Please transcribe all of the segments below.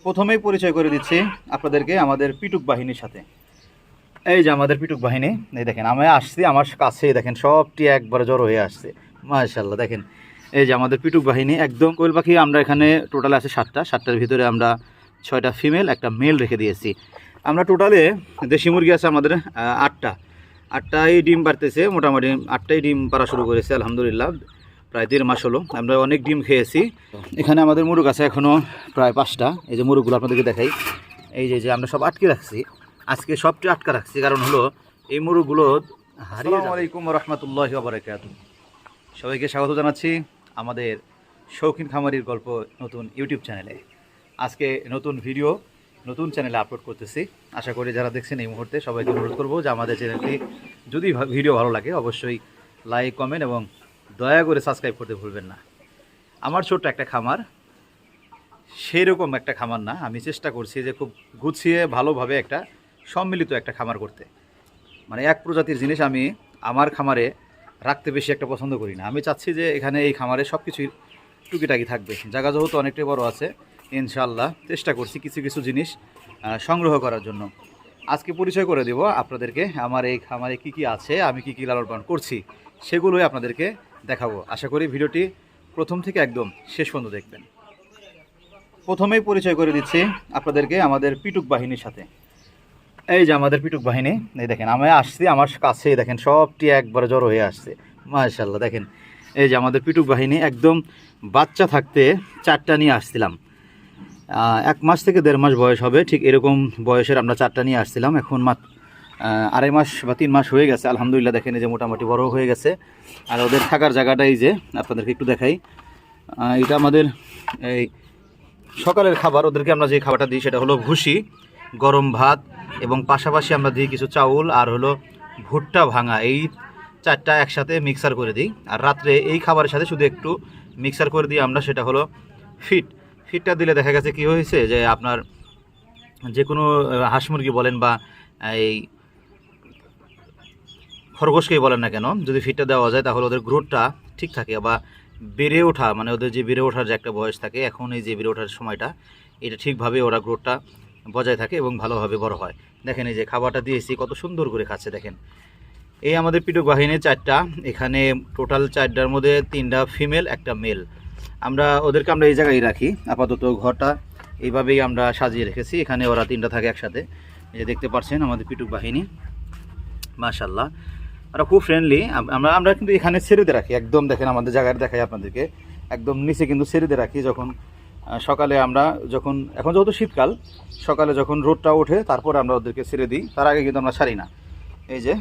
প্রথমেই পরিচয় করে দিচ্ছি আপনাদেরকে আমাদের পিটুক বাহিনীর সাথে। এই যে আমাদের পিটুক বাহিনী, এই দেখেন আমি আসছি, আমার কাছেই দেখেন সবটি একবারে জড়ো হয়ে আসছে মাশাআল্লাহ। দেখেন এই যে আমাদের পিটুক বাহিনী একদম। কোয়েল পাখি আমরা এখানে টোটাল আছে 7টার ভিতরে আমরা 6টা ফিমেল একটা মেল রেখে দিয়েছি। আমরা টোটালে দেশি মুরগি আছে আমাদের 8টাই ডিম পারতেছে, মোটামুটি 8টাই ডিম পারা শুরু করেছে আলহামদুলিল্লাহ। প্রায় 1.5 মাস হলো, আমরা অনেক ডিম খেয়েছি। এখানে আমাদের মুরগ আছে এখনও প্রায় 5টা। এই যে মুরগগুলো আপনাদেরকে দেখাই, এই যে আমরা সব আটকে রাখছি, আজকে সবটি আটকা রাখছি, কারণ হলো এই মুরগগুলো হারিয়ে। আসসালামু আলাইকুম ওয়া রাহমাতুল্লাহি ওয়া বারাকাতুহু। সবাইকে স্বাগত জানাচ্ছি আমাদের শৌখিন খামারির গল্প নতুন ইউটিউব চ্যানেলে। আজকে নতুন ভিডিও নতুন চ্যানেলে আপলোড করতেছি। আশা করি যারা দেখছেন এই মুহূর্তে সবাইকে অনুরোধ করবো যে আমাদের চ্যানেলটি যদি ভিডিও ভালো লাগে অবশ্যই লাইক, কমেন্ট এবং দয়া করে সাবস্ক্রাইব করতে ভুলবেন না। আমার ছোট্ট একটা খামার, সেই রকম একটা খামার না, আমি চেষ্টা করছি যে খুব গুছিয়ে ভালোভাবে একটা সম্মিলিত একটা খামার করতে। মানে এক প্রজাতির জিনিস আমি আমার খামারে রাখতে বেশি একটা পছন্দ করি না। আমি চাচ্ছি যে এখানে এই খামারে সব কিছুই টুকিটাকি থাকবে। জায়গা যেহেতু অনেকটাই বড় আছে, ইনশাআল্লাহ চেষ্টা করছি কিছু কিছু জিনিস সংগ্রহ করার জন্য। আজকে পরিচয় করে দেব আপনাদেরকে আমার এই খামারে কি কি আছে, আমি কি কি লালন পালন করছি সেগুলোই আপনাদেরকে দেখাবো। আশা করি ভিডিওটি প্রথম থেকে একদম শেষ পর্যন্ত দেখবেন। প্রথমেই পরিচয় করে দিচ্ছি আপনাদেরকে আমাদের পিটুক বাহিনীর সাথে। এই যে আমাদের পিটুক বাহিনী, এই দেখেন আমি আসছি, আমার কাছেই দেখেন সবটি একবারে জড়ো হয়ে আসছে মাশাআল্লাহ। দেখেন এই যে আমাদের পিটুক বাহিনী একদম বাচ্চা থাকতে 4টা নিয়ে আসছিলাম। 1 মাস থেকে 1.5 মাস বয়স হবে, ঠিক এরকম বয়সের আমরা 4টা নিয়ে আসছিলাম। এখন মাত্র 2.5 মাস বা 3 মাস হয়ে গেছে আলহামদুলিল্লাহ। দেখেন এই যে মোটামুটি বড় হয়ে গেছে। আর ওদের থাকার জায়গাটা এই যে আপনাদেরকে একটু দেখাই, এটা আমাদের এই সকালের খাবার। ওদেরকে আমরা যে খাবারটা দিই সেটা হলো ভুসি, গরম ভাত এবং পাশাপাশি আমরা দিই কিছু চাউল আর হলো ভুট্টা ভাঙা। এই 4টা একসাথে মিক্সার করে দিই। আর রাত্রে এই খাবারের সাথে শুধু একটু মিক্সার করে দিই আমরা, সেটা হলো ফিটটা দিলে দেখা গেছে কি হয়েছে যে আপনার যে কোনো হাঁস মুরগি বলেন বা এই খরগোশকেই বলেন না কেন, যদি ফিটটা দেওয়া যায় তাহলে ওদের গ্রোথটা ঠিক থাকে বা বেড়ে ওঠা, মানে ওদের যে বেড়ে ওঠার যে একটা বয়স থাকে, এখন এই যে বেড়ে ওঠার সময়টা, এটা ঠিকভাবে ওরা গ্রোথটা বজায় থাকে এবং ভালোভাবে বড় হয়। দেখেন এই যে খাবারটা দিয়েছি কত সুন্দর করে খাচ্ছে। দেখেন এই আমাদের পিটুক বাহিনী 4টা, এখানে টোটাল 4টার মধ্যে 3টা ফিমেল একটা মেল। আমরা এই জায়গায় রাখি আপাতত। ঘরটা এইভাবেই আমরা সাজিয়ে রেখেছি, এখানে ওরা 3টা থাকে একসাথে। এই যে দেখতে পাচ্ছেন আমাদের পিটুক বাহিনী মাশাআল্লাহ, ওরা খুব ফ্রেন্ডলি। আমরা কিন্তু এখানে ছেড়ে দিয়ে রাখি একদম। দেখেন আমাদের জায়গায় দেখাই আপনাদেরকে, একদম নিচে কিন্তু ছেড়ে দিয়ে রাখি। যখন সকালে আমরা এখন যেহেতু শীতকাল, সকালে যখন রোদটা ওঠে তারপরে আমরা ওদেরকে ছেড়ে দিই, তার আগে কিন্তু আমরা ছাড়ি না। এই যে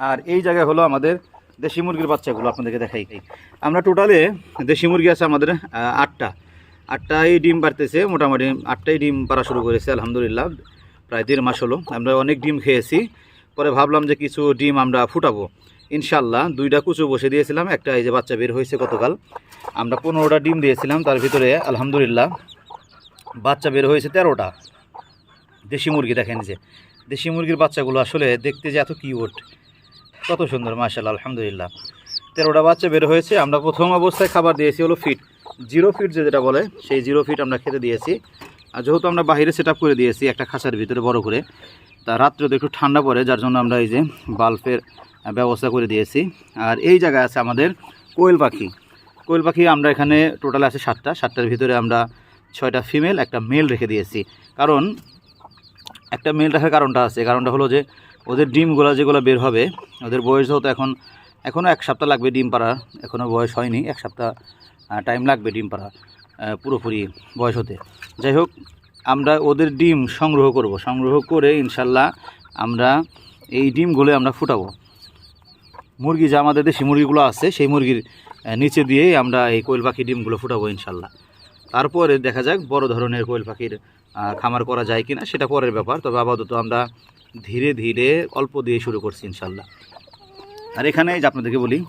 আর এই জায়গায় হলো আমাদের দেশি মুরগির বাচ্চাগুলো, আপনাদেরকে দেখাই। আমরা টোটালে দেশি মুরগি আছে আমাদের 8টাই ডিম পারতেছে, মোটামুটি 8টাই ডিম পারা শুরু করেছে আলহামদুলিল্লাহ। প্রায় 1.5 মাস হলো, আমরা অনেক ডিম খেয়েছি। পরে ভাবলাম যে কিছু ডিম আমরা ফুটাবো ইনশাল্লাহ। 2টা কুচু বসে দিয়েছিলাম, একটা এই যে বাচ্চা বের হয়েছে গতকাল। আমরা 15টা ডিম দিয়েছিলাম, তার ভিতরে আলহামদুলিল্লাহ বাচ্চা বের হয়েছে 13টা দেশি মুরগি। দেখেন যে দেশি মুরগির বাচ্চাগুলো আসলে দেখতে যে এত কিউট, কত সুন্দর মাশাআল্লাহ আলহামদুলিল্লাহ। 13টা বাচ্চা বের হয়েছে। আমরা প্রথম অবস্থায় খাবার দিয়েছি হলো ফিট, 0 ফিট যেটা বলে, সেই 0 ফিট আমরা খেতে দিয়েছি। আর যেহেতু আমরা বাইরে সেট আপ করে দিয়েছি একটা খাঁচার ভিতরে বড় করে, তা রাত্রে তো একটু ঠান্ডা পড়ে, যার জন্য আমরা এই যে বাল্বের ব্যবস্থা করে দিয়েছি। আর এই জায়গায় আছে আমাদের কোয়েল পাখি আমরা এখানে টোটাল আছে 7টার ভিতরে আমরা 6টা ফিমেল একটা মেল রেখে দিয়েছি। কারণ একটা মেল রাখার কারণটা আছে, কারণটা হলো যে ওদের ডিমগুলো যেগুলো বের হবে, ওদের বয়স যেহেতু এখনও 1 সপ্তাহ লাগবে ডিম পাড়া, এখনও বয়স হয়নি, 1 সপ্তাহ টাইম লাগবে ডিম পাড়া পুরোপুরি বয়স হতে। যাই হোক, আমরা ওদের ডিম সংগ্রহ করে ইনশাল্লাহ আমরা এই ডিমগুলো আমরা ফুটাবো। মুরগি যে আমাদের দেশি মুরগিগুলো আছে সেই মুরগির নিচে দিয়েই আমরা এই কোয়েল পাখির ডিমগুলো ফুটাবো ইনশাল্লাহ। তারপরে দেখা যাক বড় ধরনের কোয়েল পাখির খামার করা যায় কিনা, সেটা পরের ব্যাপার। তবে আপাতত আমরা ধীরে ধীরে অল্প দিয়ে শুরু করছি ইনশাল্লাহ। আর এখানে যে আপনাদেরকে বলি,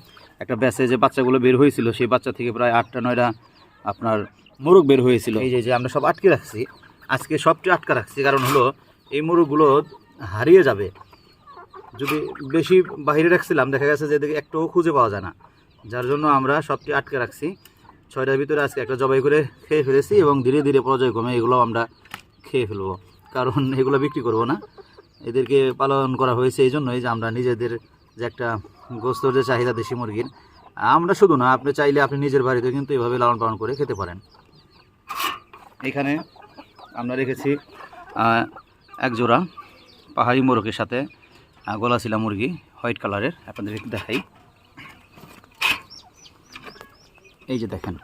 একটা ব্যাচে যে বাচ্চাগুলো বের হয়েছিল, সেই বাচ্চা থেকে প্রায় 8টা 9টা আপনার মোরগ বের হয়েছিল। এই যে আমরা সব আটকে রাখছি, আজকে সবটি আটকা রাখছি, কারণ হলো এই মোরগগুলো হারিয়ে যাবে। যদি বেশি বাইরে রাখছিলাম দেখা গেছে যে একটুও খুঁজে পাওয়া যায় না, যার জন্য আমরা সবটি আটকে রাখছি। 6টার ভিতরে আজকে একটা জবাই করে খেয়ে ফেলেছি এবং ধীরে ধীরে পর্যায়ক্রমে এগুলো আমরা খেয়ে ফেলবো, কারণ এগুলো বিক্রি করব না। এদেরকে পালন করা হয়েছে এই জন্যই যে আমরা নিজেদের যে একটা গোস্তর যে চাহিদা দেশি মুরগির, আমরা শুধু না, আপনি চাইলে আপনি নিজের বাড়িতে কিন্তু এভাবে লালন পালন করে খেতে পারেন। এখানে আমরা রেখেছি এক জোড়া পাহাড়ি মোরগের সাথে গলাচিলা মুরগি হোয়াইট কালারের, আপনাদেরকে দেখাই। এই যে দেখেন,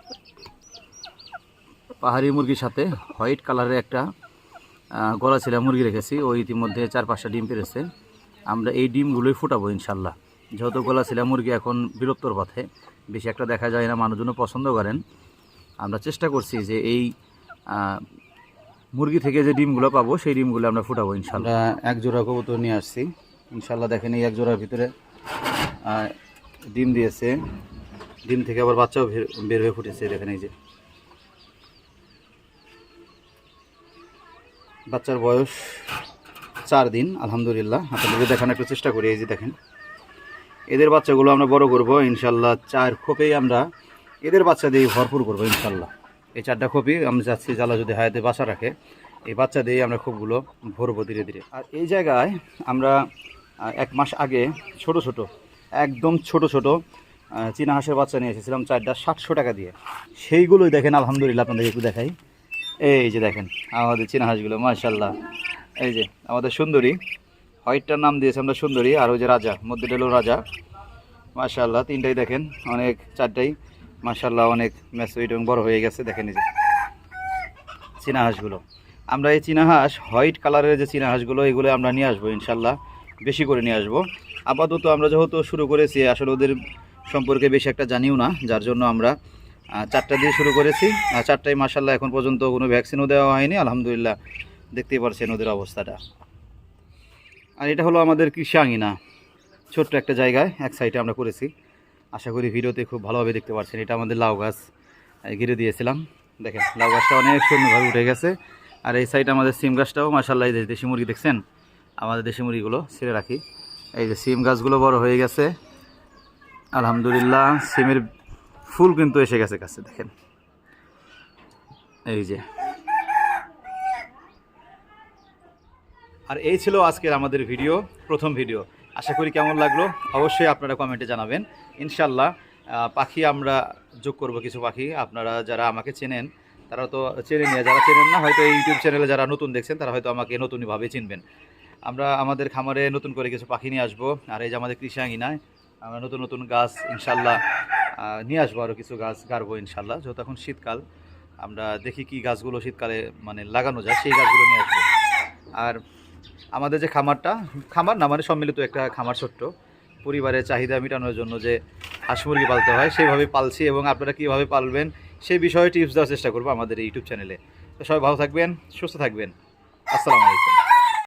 পাহাড়ি মুরগির সাথে হোয়াইট কালারের একটা গলাচিলা মুরগি রেখেছি। ও ইতিমধ্যে 4-5টা ডিম পেরেছে। আমরা এই ডিমগুলোই ফুটাবো ইনশাল্লাহ। যেহেতু গলাচিলা মুরগি এখন বিলুপ্তর পথে, বেশি একটা দেখা যায় না, মানুষজনও পছন্দ করেন। আমরা চেষ্টা করছি যে এই মুরগি থেকে যে ডিমগুলো পাবো সেই ডিমগুলো আমরা ফুটাবো ইনশাল্লাহ। এক জোড়া কবুতর নিয়ে আসছি ইনশাল্লাহ। দেখেন এই এক জোড়ার ভিতরে ডিম দিয়েছে, ডিম থেকে আবার বাচ্চাও বের হয়ে ফুটেছে। দেখেন এই যে বাচ্চার বয়স 4 দিন আলহামদুলিল্লাহ। আপনাদেরকে দেখানোর একটু চেষ্টা করি। এই যে দেখেন, এদের বাচ্চাগুলো আমরা বড় করব ইনশাল্লাহ। 4 খোপেই আমরা এদের বাচ্চা দিয়ে ভরপুর করবো ইনশাল্লাহ। এই 4টা খোপই আমরা চাচ্ছি জালা যদি হায়াতে বাসা রাখে, এই বাচ্চা দিয়ে আমরা খোপগুলো ভরবো ধীরে ধীরে। আর এই জায়গায় আমরা 1 মাস আগে ছোট ছোট, একদম ছোট ছোট চীনা হাঁসের বাচ্চা নিয়ে এসেছিলাম 4টা 700 টাকা দিয়ে। সেইগুলোই দেখেন আলহামদুলিল্লাহ। আপনাদেরকে একটু দেখাই। এই যে দেখেন আমাদের চীনা হাঁসগুলো মাশাল্লাহ। এই যে আমাদের সুন্দরী, হোয়াইটটার নাম দিয়েছে আমরা সুন্দরী, আর ওই যে রাজা, মধ্যে ডেলো রাজা মাশাল্লাহ। 3টাই দেখেন অনেক, 4টাই মাশাল্লাহ অনেক ম্যাচুইড এবং বড় হয়ে গেছে। দেখেন এই যে চীনা হাঁসগুলো। আমরা এই চীনা হাঁস, হোয়াইট কালারের যে চীনা হাঁসগুলো, এগুলো আমরা নিয়ে আসবো ইনশাল্লাহ, বেশি করে নিয়ে আসবো। আপাতত আমরা যেহেতু শুরু করেছি, আসলে ওদের সম্পর্কে বেশি একটা জানিও না, যার জন্য আমরা 4টা দিয়ে শুরু করেছি। 4টাই মাশাল্লাহ এখন পর্যন্ত কোনো ভ্যাকসিনও দেওয়া হয়নি আলহামদুলিল্লাহ। দেখতেই পারছেন ওদের অবস্থাটা। আর এটা হলো আমাদের কৃষাঙ্গিনা, ছোট্ট একটা জায়গায় এক সাইডে আমরা করেছি। আশা করি ভিডিওতে খুব ভালোভাবে দেখতে পাচ্ছেন। এটা আমাদের লাউ গাছ ঘিরে দিয়েছিলাম। দেখেন লাউ গাছটা অনেক সুন্দরভাবে উঠে গেছে। আর এই সাইডে আমাদের সিম গাছটাও মাশাল্লাহ। এই যে দেশি মুরগি দেখছেন, আমাদের দেশি মুরগিগুলো ছেড়ে রাখি। এই যে সিম গাছগুলো বড় হয়ে গেছে আলহামদুলিল্লাহ। সিমের ফুল কিন্তু এসে গেছে কাছে, দেখেন এই যে। আর এই ছিল আজকের আমাদের ভিডিও, প্রথম ভিডিও। আশা করি কেমন লাগলো অবশ্যই আপনারা কমেন্টে জানাবেন ইনশাল্লাহ। পাখি আমরা যোগ করব কিছু পাখি। আপনারা যারা আমাকে চেনেন তারা তো চেনে নিয়ে, যারা চেনেন না হয়তো এই ইউটিউব চ্যানেলে যারা নতুন দেখছেন তারা হয়তো আমাকে নতুনভাবে চিনবেন। আমরা আমাদের খামারে নতুন করে কিছু পাখি নিয়ে আসবো। আর এই যে আমাদের কৃষাঙ্গিনায় আমরা নতুন নতুন গাছ ইনশাল্লাহ নিয়ে আসবো, আরও কিছু গাছ গাড়বো ইনশাল্লাহ। যেহেতু এখন শীতকাল, আমরা দেখি কি গাছগুলো শীতকালে মানে লাগানো যায়, সেই গাছগুলো নিয়ে আসবো। আর আমাদের যে খামারটা, খামার না মানে সম্মিলিত একটা খামার, ছোট্ট পরিবারের চাহিদা মেটানোর জন্য যে হাঁস মুরগি পালতে হয় সেইভাবে পালছি, এবং আপনারা কীভাবে পালবেন সেই বিষয়ে টিপস দেওয়ার চেষ্টা করবো আমাদের এই ইউটিউব চ্যানেলে। তো সবাই ভালো থাকবেন, সুস্থ থাকবেন। আসসালামু আলাইকুম।